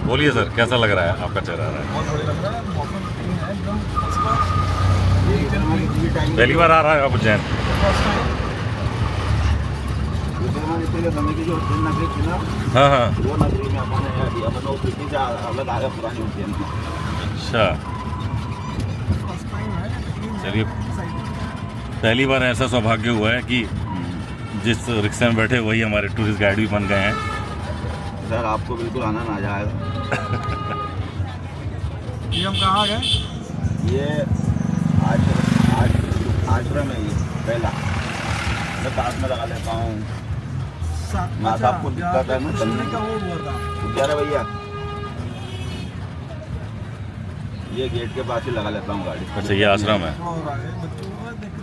बोलिए सर, कैसा लग रहा है आपका चेहरा? बहुत बढ़िया लग रहा है, मौसम है एकदम फर्स्ट क्लास। पहली बार आ रहा है आप उज्जैन? हाँ हाँ, वो नगरी में अपन सिटी से अलग आ गया पुरानी उज्जैन में। अच्छा, फर्स्ट टाइम है, लेकिन चलिए। excited। पहली बार ऐसा सौभाग्य हुआ है कि जिस रिक्शे में बैठे वही हमारे टूरिस्ट गाइड भी बन गए हैं। सर आपको बिल्कुल आनंद आ जाएगा। ये हम कहाँ गए? ये आश्रम है, ये पहला मैं पास में लगा लेता हूँ। माँ साहब को दिक्कत है ना, सुनने का वो हुआ था। 11 भैया ये गेट के पास ही लगा लेता हूँ गाड़ी। अच्छा, ये आश्रम है। थोड़ा और आगे बच्चों को देखो।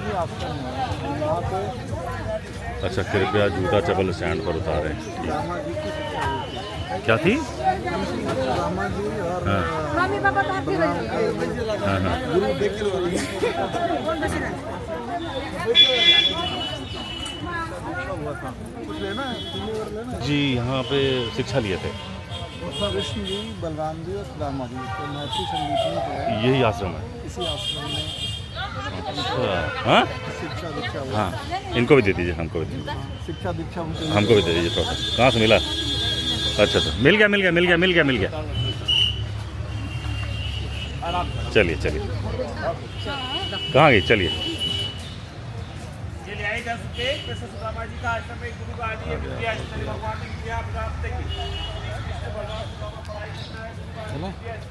यहाँ पे अच्छा, कृपया जूता चप्पल स्टैंड पर उतारें। रामा जी की शिक्षा हुई थी। क्या थी? रामा जी और हाँ। हाँ हाँ, गुरु देख लो। हुआ था कुछ लेना है, चीनी और लेना है। जी यहाँ पे शिक्षा लिए थे। कृष्ण जी, बलराम जी और सुदामा जी तो महर्षि संदीपनी को है। यही आश्रम है। इसी आश्रम में अच्छा, हाँ शिक्षा दीक्षा हुई। हाँ, इनको भी दे दीजिए, हमको भी दे दीजिए। शिक्षा दीक्षा उनके हमको भी दे दीजिए थोड़ा। कहाँ से मिला? अच्छा अच्छा, मिल गया मिल गया मिल गया मिल गया मिल गया। चलिए चलिए, कहाँ गई? चलिए।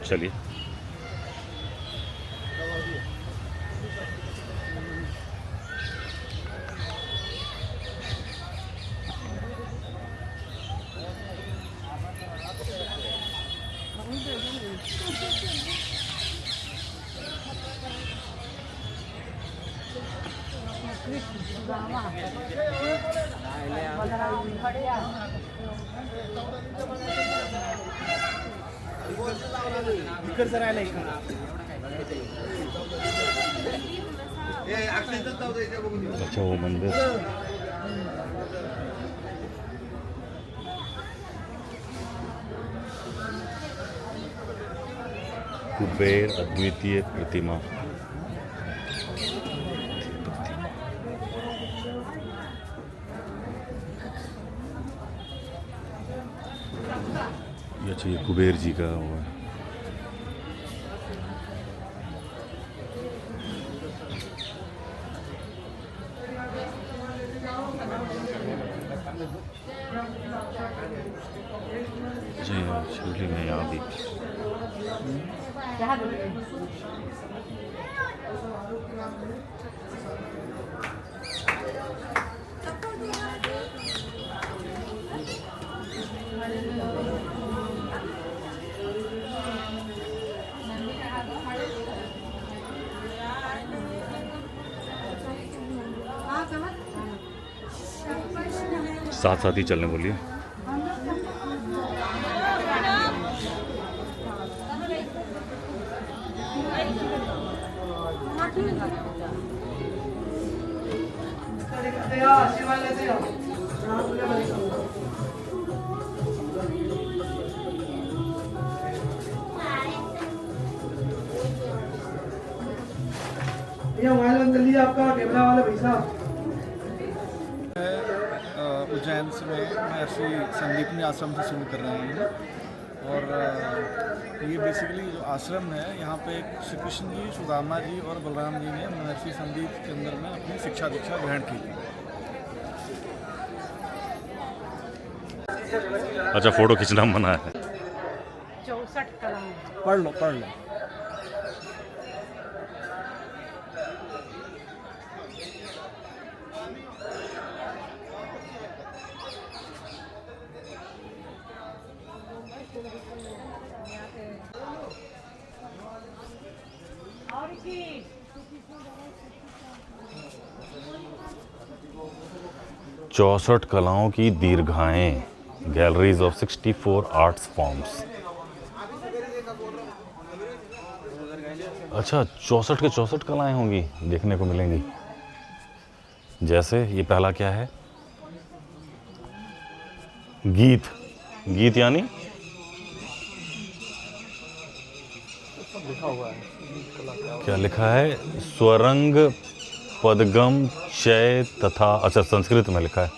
चलिए। अच्छा, वो मंदिर। कुबेर अद्वितीय प्रतिमा। ये अच्छा, ये कुबेर जी का हुआ है। जी शिवलिंग है यहाँ भी। साथ साथ ही चलने बोलिए। मोबाइल बंद कर लीजिए आपका कैमरा वाला भाई साहब। उज्जैन से में महर्षि संदीपनी आश्रम से शुरू कर रहे हैं और ये बेसिकली जो आश्रम है यहाँ पे श्री कृष्ण जी, सुदामा जी और बलराम जी ने महर्षि संदीप के अंदर में अपनी शिक्षा दीक्षा ग्रहण की थी। अच्छा, फोटो खींचना मना है। 64 कलम। पढ़ लो पढ़ लो। चौसठ कलाओं की दीर्घाएं, गैलरीज ऑफ 64 आर्ट्स फॉर्म्स। अच्छा, 64 के 64 कलाएं होंगी, देखने को मिलेंगी। जैसे ये पहला क्या है? गीत, गीत यानी क्या लिखा है? स्वरंग, पदगम, चय तथा, अच्छा संस्कृत में लिखा है।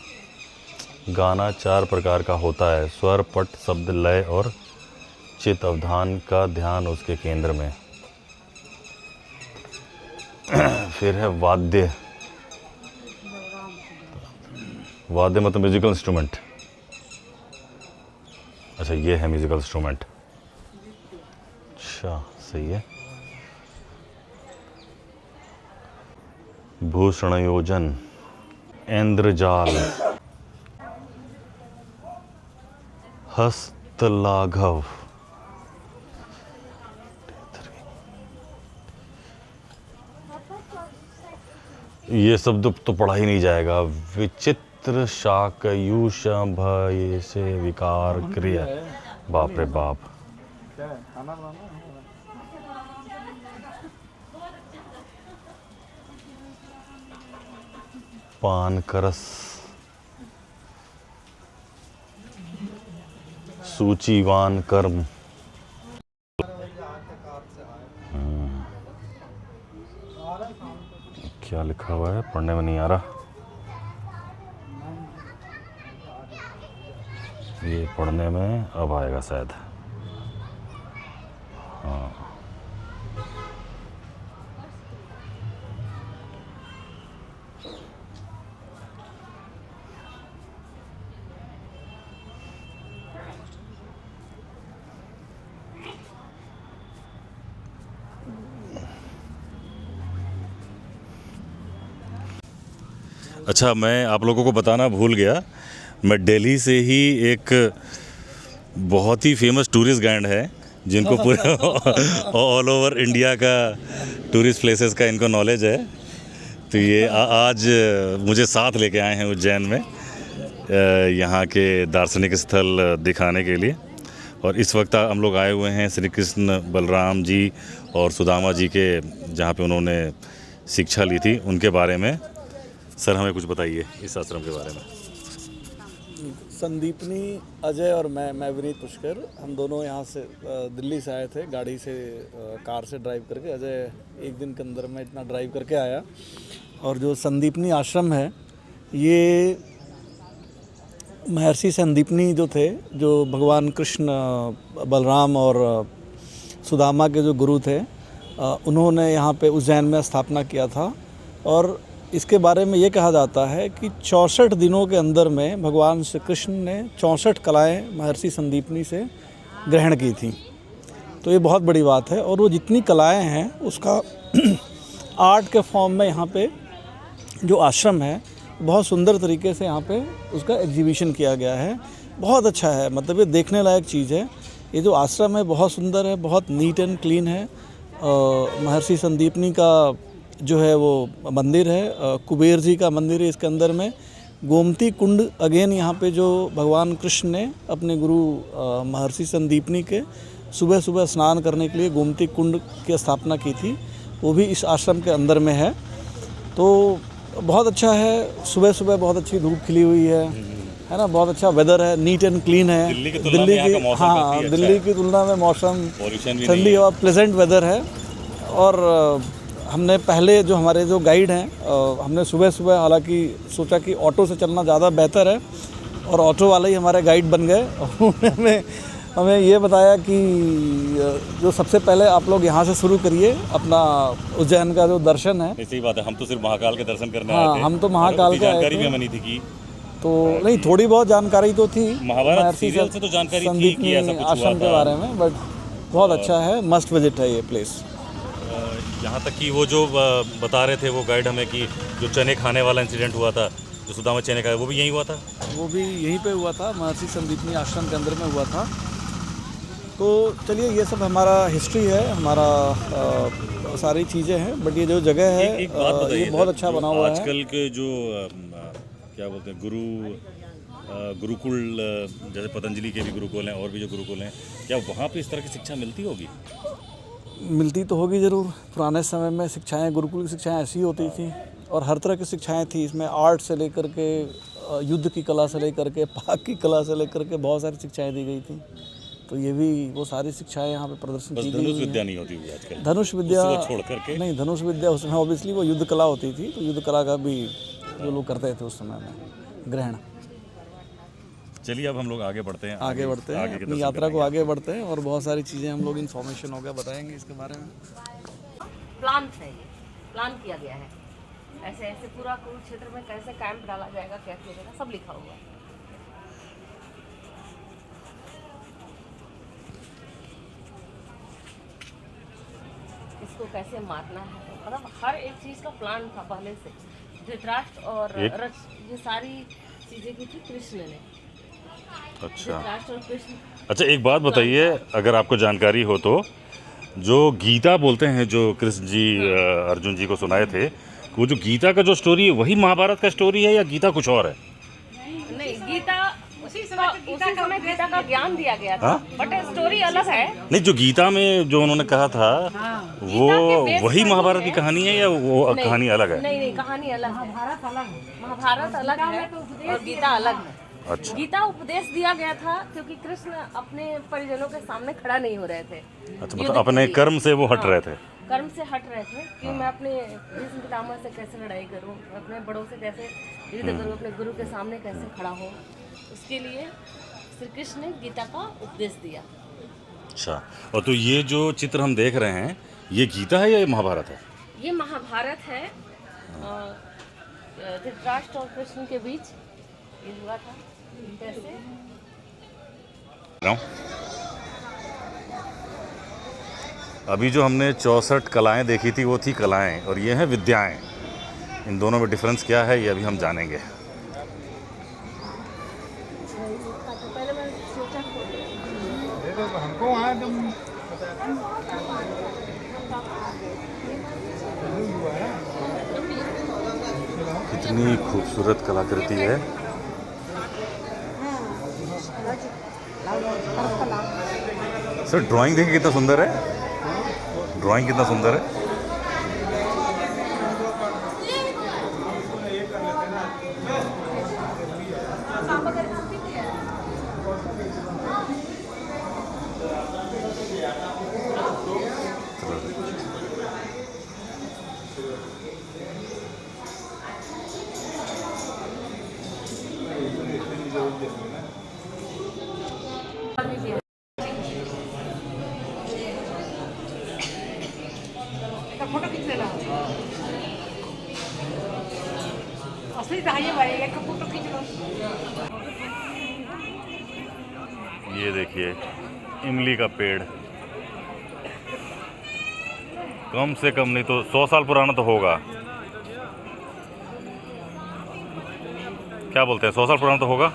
गाना 4 प्रकार का होता है: स्वर, पट, शब्द, लय और चित। अवधान का ध्यान उसके केंद्र में। फिर है वाद्य। वाद्य मतलब म्यूजिकल इंस्ट्रूमेंट। अच्छा ये है म्यूजिकल इंस्ट्रूमेंट। अच्छा सही है। भूषणयोजन, इंद्रजाल, हस्तलाघव, ये शब्द तो पढ़ा ही नहीं जाएगा। विचित्र, शाकयूष, भय से विकार, क्रिया। बाप रे बाप। क्या है? खाना बनाना है? पानकरस, सूचीवान कर्म। क्या लिखा हुआ है? पढ़ने में नहीं आ रहा। ये पढ़ने में अब आएगा शायद। हाँ अच्छा, मैं आप लोगों को बताना भूल गया, मैं दिल्ली से ही एक बहुत ही फेमस टूरिस्ट गाइड है जिनको पूरे ऑल ओवर इंडिया का टूरिस्ट प्लेसेस का इनको नॉलेज है। तो ये आज मुझे साथ लेके आए हैं उज्जैन में यहाँ के दार्शनिक स्थल दिखाने के लिए। और इस वक्त हम लोग आए हुए हैं श्री कृष्ण बलराम जी और सुदामा जी के, जहाँ पे उन्होंने शिक्षा ली थी, उनके बारे में। सर हमें कुछ बताइए इस आश्रम के बारे में। संदीपनी, अजय और मैं विनीत पुष्कर, हम दोनों यहाँ से दिल्ली से आए थे गाड़ी से, कार से ड्राइव करके। अजय एक दिन के अंदर में इतना ड्राइव करके आया। और जो संदीपनी आश्रम है, ये महर्षि संदीपनी जो थे, जो भगवान कृष्ण, बलराम और सुदामा के जो गुरु थे, उन्होंने यहाँ पे उज्जैन में स्थापना किया था। और इसके बारे में ये कहा जाता है कि 64 दिनों के अंदर में भगवान श्री कृष्ण ने 64 कलाएं महर्षि संदीपनी से ग्रहण की थी। तो ये बहुत बड़ी बात है। और वो जितनी कलाएं हैं उसका आर्ट के फॉर्म में यहाँ पे जो आश्रम है, बहुत सुंदर तरीके से यहाँ पे उसका एग्जीबिशन किया गया है। बहुत अच्छा है, मतलब ये देखने लायक चीज़ है। ये जो आश्रम है बहुत सुंदर है, बहुत नीट एंड क्लीन है। महर्षि संदीपनी का जो है वो मंदिर है, कुबेर जी का मंदिर है इसके अंदर में। गोमती कुंड अगेन यहाँ पे जो भगवान कृष्ण ने अपने गुरु महर्षि संदीपनी के सुबह सुबह स्नान करने के लिए गोमती कुंड की स्थापना की थी, वो भी इस आश्रम के अंदर में है। तो बहुत अच्छा है। सुबह सुबह बहुत अच्छी धूप खिली हुई है ना, बहुत अच्छा वेदर है, नीट एंड क्लीन है। दिल्ली की दिल्ली की तुलना में मौसम ठंडी और प्लेजेंट वेदर है। और हमने पहले जो हमारे जो गाइड हैं, हमने सुबह सुबह हालांकि सोचा कि ऑटो से चलना ज़्यादा बेहतर है, और ऑटो वाले ही हमारे गाइड बन गए। उन्होंने हमें ये बताया कि जो सबसे पहले आप लोग यहाँ से शुरू करिए अपना उज्जैन का जो दर्शन है। सही बात है, हम तो सिर्फ महाकाल के दर्शन करने आए थे। हम तो महाकाल का जानकारी भी हमें नहीं थी कि तो नहीं, थोड़ी बहुत जानकारी तो थी महाभारत सीरियल से, तो जानकारी थी कि ऐसा कुछ आश्रम के बारे में, बट बहुत अच्छा है, मस्ट विजिट है ये प्लेस। यहाँ तक कि वो जो बता रहे थे वो गाइड हमें कि जो चने खाने वाला इंसिडेंट हुआ था, जो सुदामा चने खाए, वो भी यहीं हुआ था। वो भी यहीं पे हुआ था, महर्षि संदीपनी आश्रम के अंदर में हुआ था। तो चलिए, ये सब हमारा हिस्ट्री है, हमारा सारी चीज़ें हैं। बट ये जो जगह है एक बात ये बहुत अच्छा बना हुआ है। आजकल के जो क्या बोलते हैं गुरुकुल, जैसे पतंजलि के भी गुरुकुल हैं और भी जो गुरुकुल हैं, क्या वहाँ पे इस तरह की शिक्षा मिलती होगी? मिलती तो होगी ज़रूर। पुराने समय में शिक्षाएं, गुरुकुल की शिक्षाएं ऐसी होती थी, और हर तरह की शिक्षाएं थी इसमें, आर्ट से लेकर के युद्ध की कला से लेकर के पाक की कला से लेकर के बहुत सारी शिक्षाएं दी गई थी। तो ये भी वो सारी शिक्षाएं यहाँ पे प्रदर्शन बस की गई धनुष हुई हैं। विद्या नहीं होती हुई आजकल, धनुष विद्या उसको छोड़ करके। नहीं, धनुष विद्या उसमें ऑब्वियसली वो युद्ध कला होती थी, तो युद्ध कला का भी जो लोग करते थे उस समय में ग्रहण। चलिए अब हम लोग आगे बढ़ते हैं, आगे बढ़ते हैं, की अपनी दर्शन यात्रा को करेंगे। आगे बढ़ते हैं और बहुत सारी चीज़ें हम लोग इन्फॉर्मेशन होगा बताएंगे इसके बारे में। प्लान है, ये प्लान किया गया है, ऐसे ऐसे पूरा कुरुक्षेत्र में कैसे कैंप डाला जाएगा, क्या किया जाएगा, सब लिखा हुआ है। इसको कैसे मारना है, मतलब हर एक चीज का प्लान था पहले से। धृतराष्ट्र और रथ, ये सारी चीजें की थी कृष्ण ने। अच्छा धृतराष्ट्र और कृष्ण। अच्छा, एक बात बताइए, अगर आपको जानकारी हो तो, जो गीता बोलते हैं, जो कृष्ण जी अर्जुन जी को सुनाए थे, वो जो गीता का जो स्टोरी है वही महाभारत का स्टोरी है या गीता कुछ और है? नहीं, गीता उसी समय गीता का ज्ञान दिया गया था, बट स्टोरी अलग है। नहीं, जो गीता में जो उन्होंने कहा था वो वही महाभारत की कहानी है या वो कहानी अलग है? नहीं, कहानी अलग है। महाभारत अलग है और गीता अलग है। अच्छा, गीता उपदेश दिया गया था क्योंकि कृष्ण अपने परिजनों के सामने खड़ा नहीं हो रहे थे। अच्छा, मतलब अपने कर्म से वो हट रहे थे। कर्म से हट रहे थे कि मैं अपने भीष्म पितामह से कैसे लड़ाई करूं, अपने बड़ों से कैसे युद्ध करूं, अपने गुरु के सामने कैसे खड़ा हूं, उसके लिए श्री कृष्ण ने गीता का उपदेश दिया। अच्छा, और तो ये जो चित्र हम देख रहे हैं, ये गीता है या ये महाभारत है? ये महाभारत है। धृतराष्ट्र और कृष्ण के बीच ये हुआ था कैसे। अभी जो हमने 64 कलाएं देखी थी वो थी कलाएं, और ये हैं विद्याएं। इन दोनों में डिफरेंस क्या है ये अभी हम जानेंगे। कितनी खूबसूरत कलाकृति है। सर, ड्राइंग देखिए कितना सुंदर है, ड्राइंग कितना सुंदर है। फोटो खींच लेना असली तो है भाई, एक फोटो खींच लो। ये देखिए इमली का पेड़, कम से कम नहीं तो 100 साल पुराना तो होगा। क्या बोलते हैं, 100 साल पुराना तो होगा।